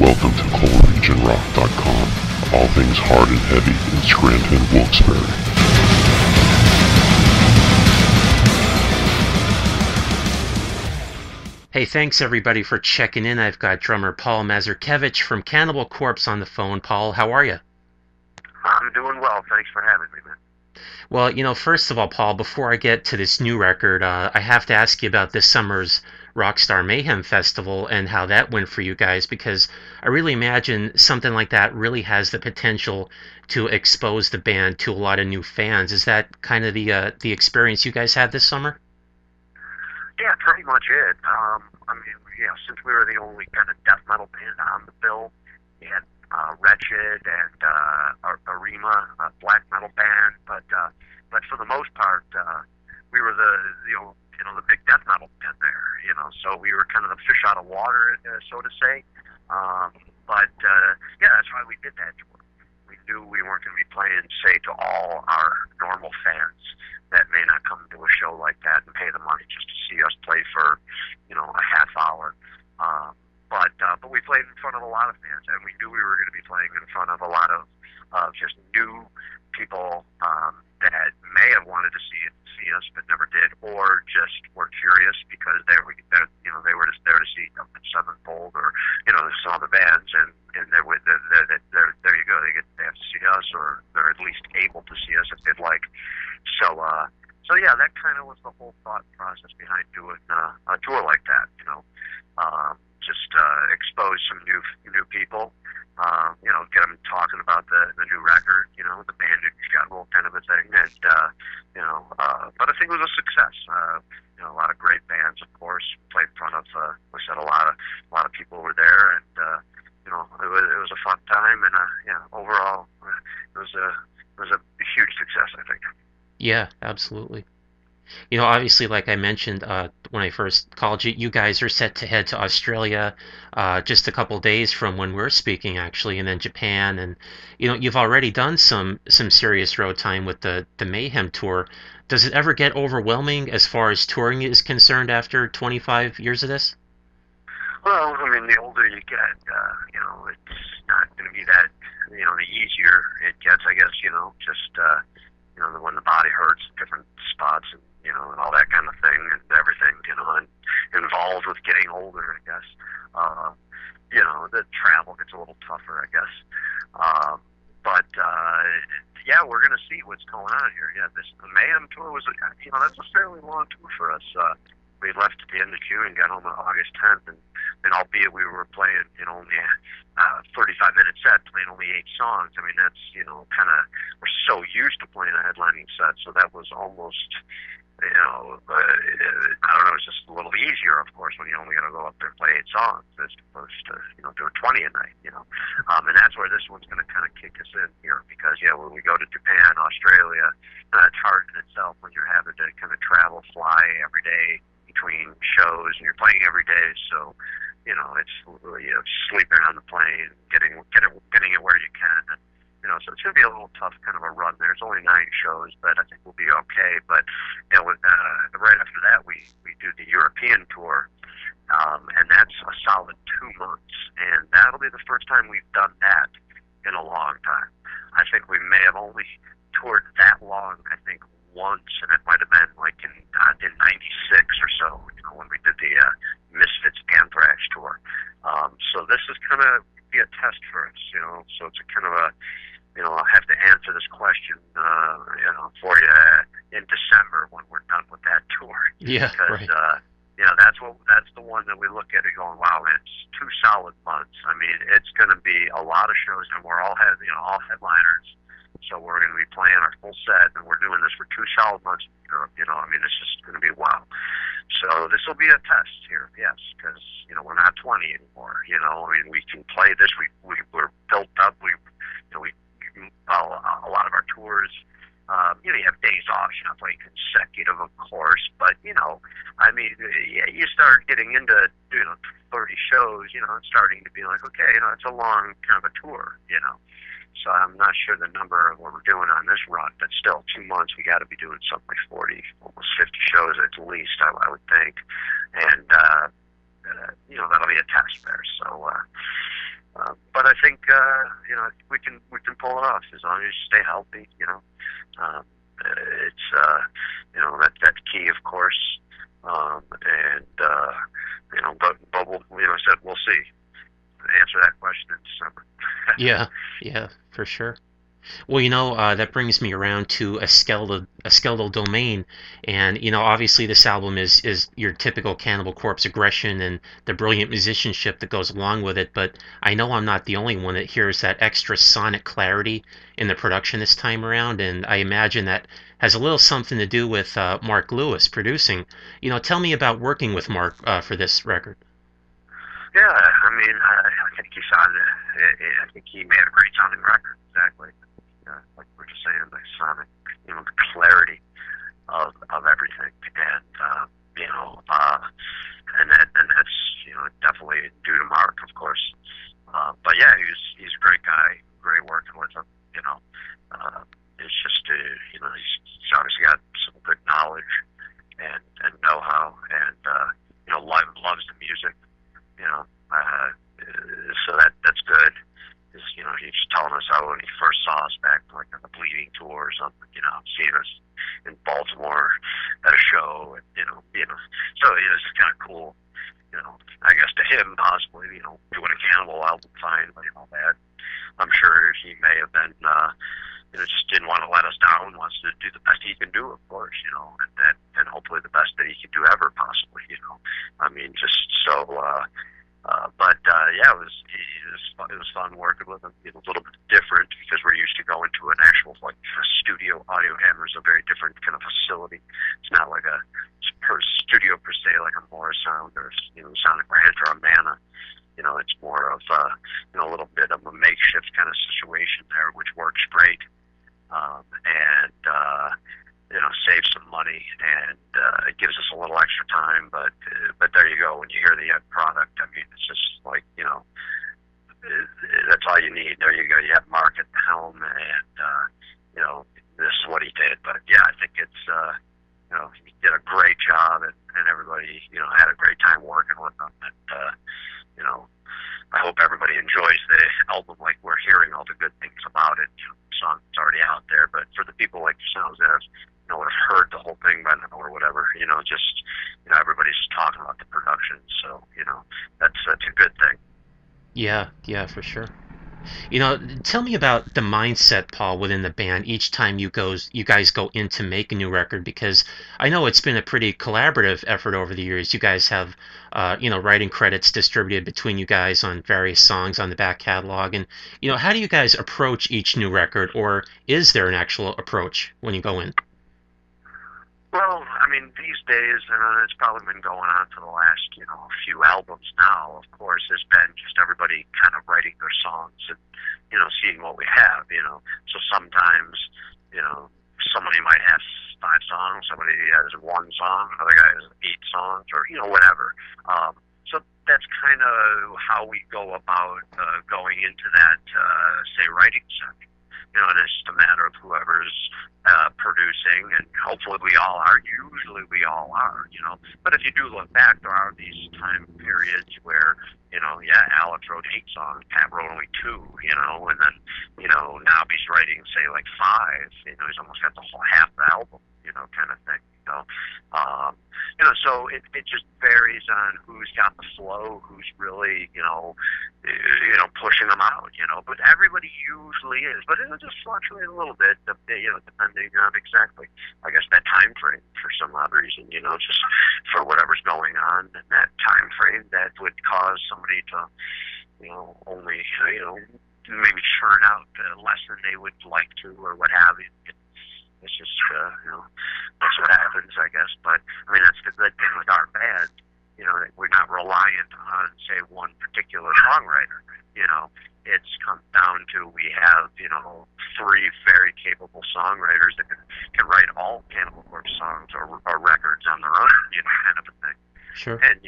Welcome to CoalRegionRock.com. All things hard and heavy in Scranton, Wilkes-Barre. Hey, thanks everybody for checking in. I've got drummer Paul Mazurkiewicz from Cannibal Corpse on the phone. Paul, how are you? I'm doing well. Thanks for having me, man. Well, first of all, Paul, before I get to this new record, I have to ask you about this summer's Rockstar Mayhem Festival and how that went for you guys, because I really imagine something like that really has the potential to expose the band to a lot of new fans. Is that kind of the experience you guys had this summer? Yeah, pretty much it. Since we were the only kind of death metal band on the bill, we had Wretched and Arima, a black metal band, but for the most part, we were the big death metal band there. So we were kind of the fish out of water, so to say. That's why we did that tour. We knew we weren't going to be playing, say, to all our normal fans that may not come to a show like that and pay the money just to see us play for, a half hour. But we played in front of a lot of fans, and we knew we were going to be playing in front of a lot of just new people that may have wanted to see us but never did, or just were curious because they were just there to see Sevenfold or some other bands, and there you go. They have to see us, or they're at least able to see us if they'd like. So yeah, that kind of was the whole thought process behind doing a tour like that. Expose some new people, get them talking about the new record, the bandage jungle kind of a thing, and but I think it was a success. A lot of great bands, of course, played in front of. We said a lot of people were there, and it was a fun time, and overall, it was a huge success, I think. Yeah, absolutely. Obviously, like I mentioned when I first called you, you guys are set to head to Australia just a couple days from when we're speaking, actually, and then Japan. And, you've already done some serious road time with the Mayhem tour. Does it ever get overwhelming as far as touring is concerned after 25 years of this? Well, the older you get, it's not going to be that, the easier it gets, I guess, when the body hurts, different spots, and all that kind of thing, and everything, and involved with getting older, I guess. The travel gets a little tougher, I guess. We're going to see what's going on here. Yeah, the Mayhem tour was, that's a fairly long tour for us. We left at the end of June and got home on August 10th, and albeit we were playing, only a 35-minute set, playing only 8 songs. That's, we're so used to playing a headlining set, so that was almost, I don't know, it's just a little easier, of course, when you only got to go up there and play 8 songs as opposed to, doing 20 a night, and that's where this one's going to kind of kick us in here, because, when we go to Japan, Australia, it's hard in itself when you're having to kind of travel, fly every day between shows, and you're playing every day, so, it's sleeping on the plane, getting it where you can, and, so it's going to be a little tough kind of a run there. It's only 9 shows, but I think we'll be okay. But, right after that, we do the European tour, and that's a solid 2 months. And that'll be the first time we've done that in a long time. I think we may have only toured that long, I think, once, and it might have been like in '96 or so, when we did the Misfits Anthrax tour. So this is kind of be a test for us, so it's a kind of a, I'll have to answer this question, for you in December when we're done with that tour. Yeah, because, right. That's the one that we look at it going, wow, it's 2 solid months. It's going to be a lot of shows, and we're all headliners. So we're going to be playing our full set, and we're doing this for 2 solid months in Europe. It's just going to be wow. So this will be a test here, yes, because we're not 20 anymore. We can play this. We're built up. A lot of our tours, you have days off. You're not playing consecutive, of course, but you start getting into 30 shows. It's starting to be like, okay, it's a long kind of a tour. So I'm not sure the number of what we're doing on this run, but still 2 months, we got to be doing something like 40, almost 50 shows at least, I would think. And, that'll be a test there. So, But I think we can pull it off as long as you stay healthy. It's that's key, of course. But we'll said we'll see. Answer that question in December. Yeah, yeah, for sure. Well, that brings me around to a skeletal domain, and obviously this album is your typical Cannibal Corpse aggression and the brilliant musicianship that goes along with it. But I know I'm not the only one that hears that extra sonic clarity in the production this time around, and I imagine that has a little something to do with Mark Lewis producing. Tell me about working with Mark for this record. Yeah, I mean, I think he sounded. I think he made a great sounding record. Exactly. Like we're just saying, the sonic, the clarity of everything, and that's definitely due to Mark, of course. But yeah, he's a great guy. Great working with him. It's just he's obviously got some good knowledge and know-how, and loves the music. So that's good. He's just telling us how when he first saw us back like on the Bleeding tour or something, seeing us in Baltimore at a show, and so it's kind of cool. I guess to him possibly, doing a Cannibal album, fine, but that I'm sure he may have been, just didn't want to let us down, wants to do the best he can do, of course, and hopefully the best that he can do ever, possibly, I mean, just so. Yeah, it was fun working with him. A little bit different because we're used to going to an actual like a studio. Audio Hammer is a very different kind of facility. It's not like a studio per se, like a Morris Sound or Sonic Ranch or a Mana. It's more of a little bit of a makeshift kind of situation there, which works great. Saves some money, and it gives us a little extra time. But there you go. When you hear the end product, I mean, it's just like that's all you need. There you go. You have Mark at the helm, and this is what he did. But yeah, I think it's he did a great job, and everybody had a great time working with him. And I hope everybody enjoys the album like we're hearing all the good things about it. The song's already out there, but for the people like yourselves that have heard the whole thing by now or whatever, everybody's talking about the production, so that's a good thing. Yeah, for sure. Tell me about the mindset, Paul, within the band each time you guys go in to make a new record, because I know it's been a pretty collaborative effort over the years. You guys have, writing credits distributed between you guys on various songs on the back catalog, and how do you guys approach each new record, or is there an actual approach when you go in? Well, I mean, these days, it's probably been going on for the last, few albums now, of course, has been just everybody kind of writing their songs and, seeing what we have, So sometimes, somebody might have 5 songs, somebody has 1 song, another guy has 8 songs, or, whatever. So that's kind of how we go about going into that, say, writing session. And it's just a matter of whoever's producing, and hopefully we all are. Usually we all are, But if you do look back, there are these time periods where, Alex wrote 8 songs, Pat wrote only 2, and then, now he's writing, say, like 5, he's almost got the whole half the album, kind of thing, so it just varies on who's got the flow, who's really, pushing them out, but everybody usually is, but it'll just fluctuate a little bit, depending on exactly, I guess, that time frame for some odd reason, just for whatever's going on in that time frame that would cause somebody to, only, maybe churn out less than they would like to, or what have you. It's just, that's what happens, I guess. But, I mean, that's the good thing with our band, we're not reliant on, say, one particular songwriter, It's come down to we have, 3 very capable songwriters that can write all Cannibal Corpse songs or records on their own, kind of a thing. Sure. And,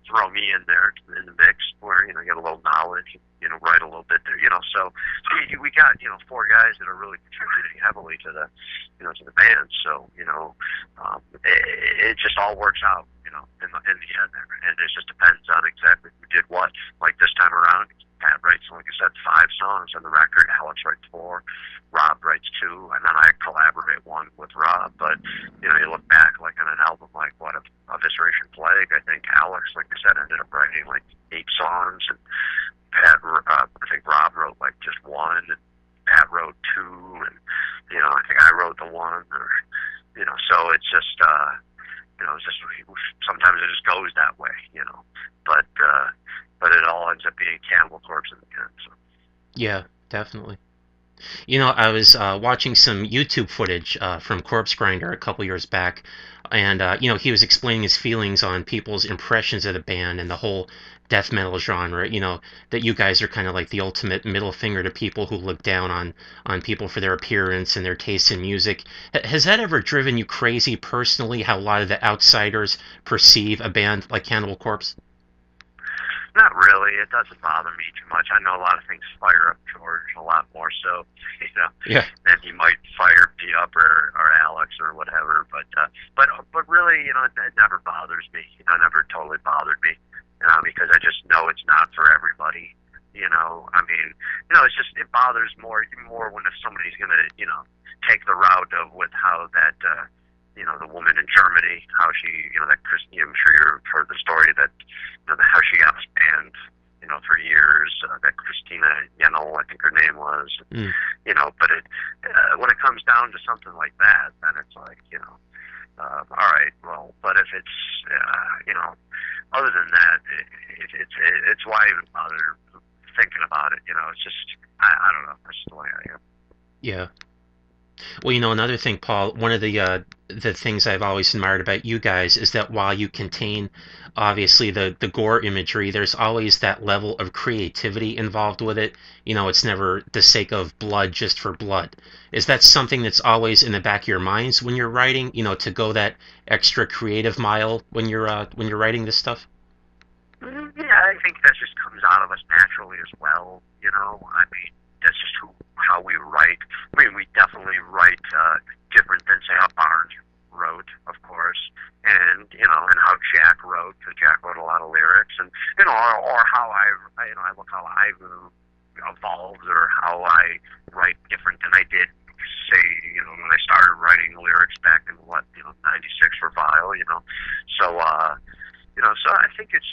throw me in there in the mix where, get a little knowledge, write a little bit there, so we got, 4 guys that are really contributing heavily to the, to the band. So, it just all works out, in the end there. And it just depends on exactly who did what. Like this time around, Pat writes, like I said, 5 songs on the record. Alex writes 4. Rob writes 2, and then I collaborate 1 with Rob. But you look back like on an album like what of Evisceration Plague. I think Alex, like I said, ended up writing like 8 songs, and Pat, I think Rob wrote like just 1, and Pat wrote 2, and I think I wrote the 1, or so it's just it's just sometimes it just goes that way, but it all ends up being Cannibal Corpse in the end. So. Yeah, definitely. I was watching some YouTube footage from Corpse Grinder a couple years back, and he was explaining his feelings on people's impressions of the band and the whole death metal genre. That you guys are kind of like the ultimate middle finger to people who look down on people for their appearance and their taste in music. Has that ever driven you crazy personally? How a lot of the outsiders perceive a band like Cannibal Corpse? Not really. It doesn't bother me too much. I know a lot of things fire up George a lot more so, yeah, than he might fire P up or Alex or whatever. But really, it never bothers me. Never totally bothered me, because I just know it's not for everybody. It's just it bothers more when if somebody's gonna take the route of with how that. The woman in Germany, how she, that I'm sure you've heard the story that, how she got banned, for years. That Christina Yenel, I think her name was. But when it comes down to something like that, then it's like, all right, well, but if it's, other than that, it's why I even bother thinking about it. It's just, I don't know. That's just the way I am. Yeah. Well, another thing, Paul, one of the things I've always admired about you guys is that while you contain, obviously, the gore imagery, there's always that level of creativity involved with it. It's never the sake of blood just for blood. Is that something that's always in the back of your minds when you're writing, to go that extra creative mile when you're writing this stuff? Yeah, I think that just comes out of us naturally as well, that's just how we write. We definitely write different than, say, how Barnes wrote, of course, and how Jack wrote, because Jack wrote a lot of lyrics, and or how I look how I've evolved, or how I write different than I did, say, when I started writing lyrics back in '96 for Vile, so. So I think it's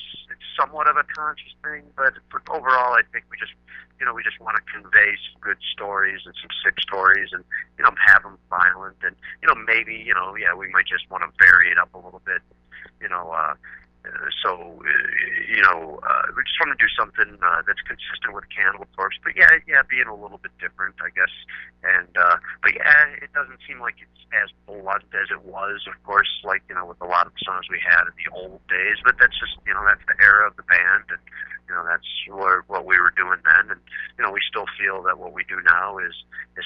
somewhat of a conscious thing, but overall, I think we just want to convey some good stories and some sick stories, and have them violent, and maybe we might just want to vary it up a little bit, we just want to do something that's consistent with Cannibal Corpse, but being a little bit different, I guess, and but it doesn't seem like it's as blunt as it was, of course, like with a lot of the songs we had in the old days, but that's just that's the era of the band, and that's what we were doing then, and we still feel that what we do now is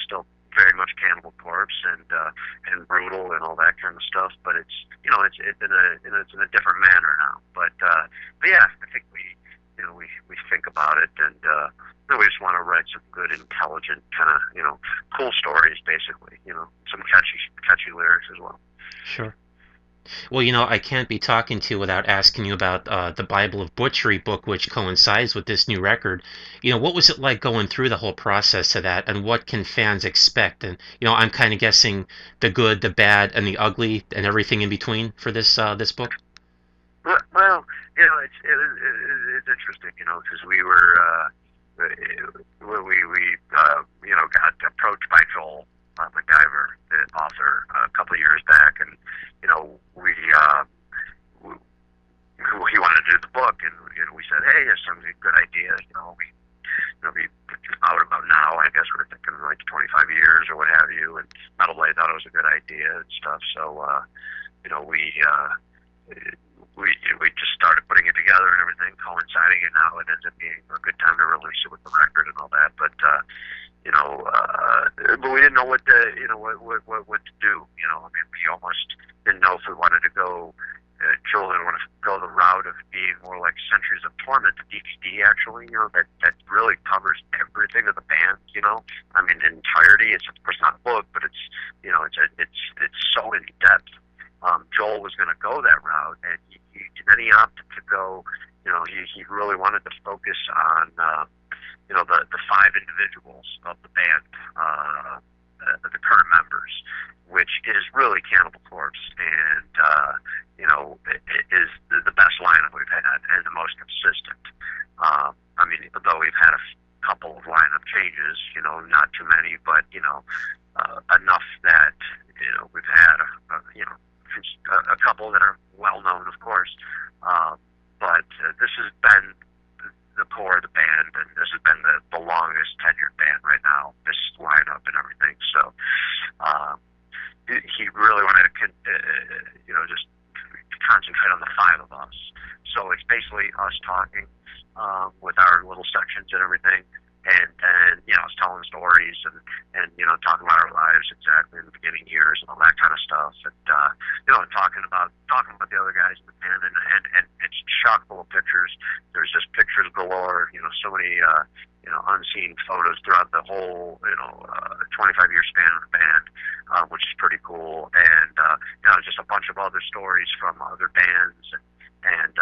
still very much Cannibal Corpse and brutal and all that kind of stuff, but it's it's in a different manner now. But yeah, I think we think about it, and we just want to write some good, intelligent kind of cool stories, basically. Some catchy lyrics as well. Sure. Well, I can't be talking to you without asking you about the Bible of Butchery book, which coincides with this new record. What was it like going through the whole process of that, and what can fans expect? And, I'm kind of guessing the good, the bad, and the ugly, and everything in between for this book. Well, it's interesting, because we were, we got approached by Joel McIver, the author, a couple of years back, and he wanted to do the book, and we said, hey, it's a good idea. We out about now, I guess we're thinking like 25 years or what have you, and Metal Blade thought it was a good idea and stuff. So we just started putting it together and everything, coinciding, and now it ends up being a good time to release it with the record and all that. But but we didn't know what to do. We almost didn't know if we wanted to go. Joel didn't want to go the route of being more like Centuries of Torment, the DVD, actually. That really covers everything of the band. In entirety. It's of course not a book, but it's it's so in depth. Joel was going to go that route, and he then he opted to go. He really wanted to focus on the five individuals of the band, the current members, which is really Cannibal Corpse, and it is the best lineup we've had and the most consistent. I mean, though we've had a couple of lineup changes, not too many, but enough that we've had a couple that are well known, of course. But this has been the core of the band, and this has been the longest tenured band right now, this lineup and everything. So he really wanted to, just concentrate on the five of us. So it's basically us talking with our little sections and everything, and then us telling stories and talking about our lives exactly in the beginning years and all that kind of stuff, and talking about the other guys in the band, and it's chock full of pictures. There's just pictures galore. So many unseen photos throughout the whole 25-year span of the band, which is pretty cool, and just a bunch of other stories from other bands and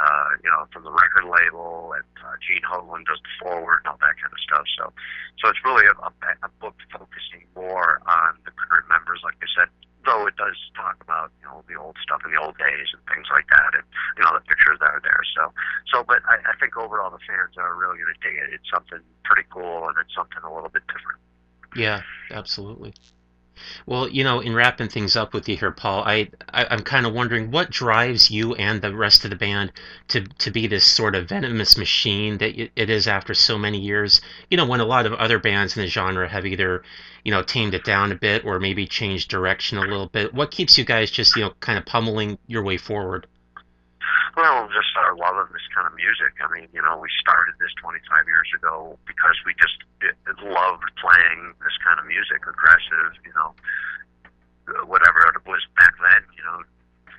from the record label, and Gene Hoglan does the foreword and all that kind of stuff. So it's really a book focusing more on the current members, like I said, though it does talk about the old stuff in the old days and things like that, and the pictures that are there. But I think overall the fans are really going to dig it. It's something pretty cool, and it's something a little bit different. Yeah, absolutely. Well, in wrapping things up with you here, Paul, I'm kind of wondering what drives you and the rest of the band to be this sort of venomous machine that it is after so many years. When a lot of other bands in the genre have either, tamed it down a bit or maybe changed direction a little bit. What keeps you guys just, kind of pummeling your way forward? Well, just our love of this kind of music. I mean, we started this 25 years ago because we just loved playing this kind of music, aggressive, whatever it was back then,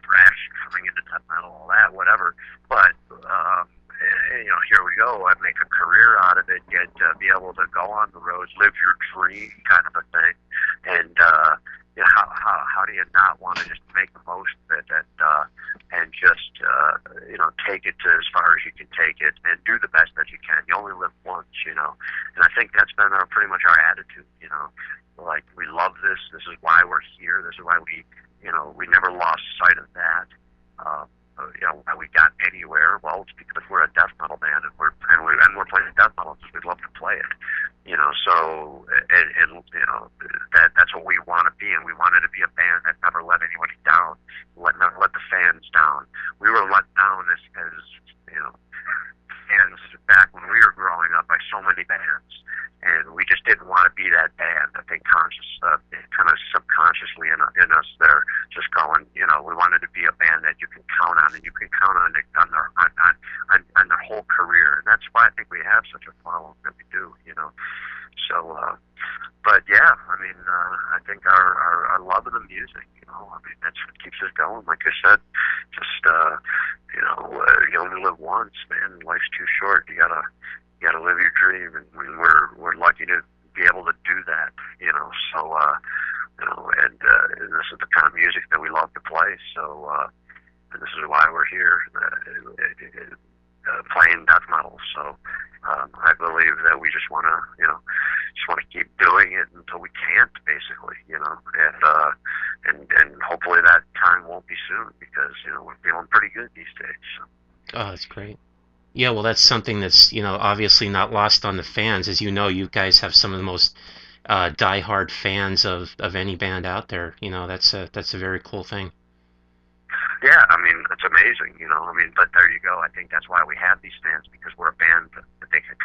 thrash coming into death metal, all that, whatever. But, here we go. I make a career out of it, get be able to go on the roads, live your dream kind of a thing. And, how do you not want to just make the most of it and just take it to as far as you can take it and do the best that you can. You only live once, and I think that's been pretty much our attitude. Like, we love this. This is why we're here. This is why we never lost sight of that. Why we got anywhere? Well, it's because we're a death metal band, and we're playing death metal because we love to play it. So that's what we want to be, and we wanted to be a band that never let anybody down, never let the fans down. We were let down as fans back when we were growing up by so many bands, and we just didn't want to be that band. I think kind of subconsciously in us, there, just going, we wanted to be a band that you can count on, and you can count on their whole career, and that's why I think we have such a following that we do, So, but yeah, I mean, I think our love of the music, I mean, that's what keeps us going. Like I said, just you only live once, man. Life's too short. You gotta live your dream, and we're lucky to be able to do that, So, and this is the kind of music that we love to play. So, and this is why we're here playing death metal. So, I believe that we just want to keep doing it until we can't, basically, and hopefully that time won't be soon, because we're feeling pretty good these days. So. Oh, that's great. Yeah, well, that's something that's obviously not lost on the fans. As you guys have some of the most diehard fans of any band out there. That's a very cool thing. Yeah, I mean, it's amazing, but there you go. I think that's why we have these fans, because we're a band that they can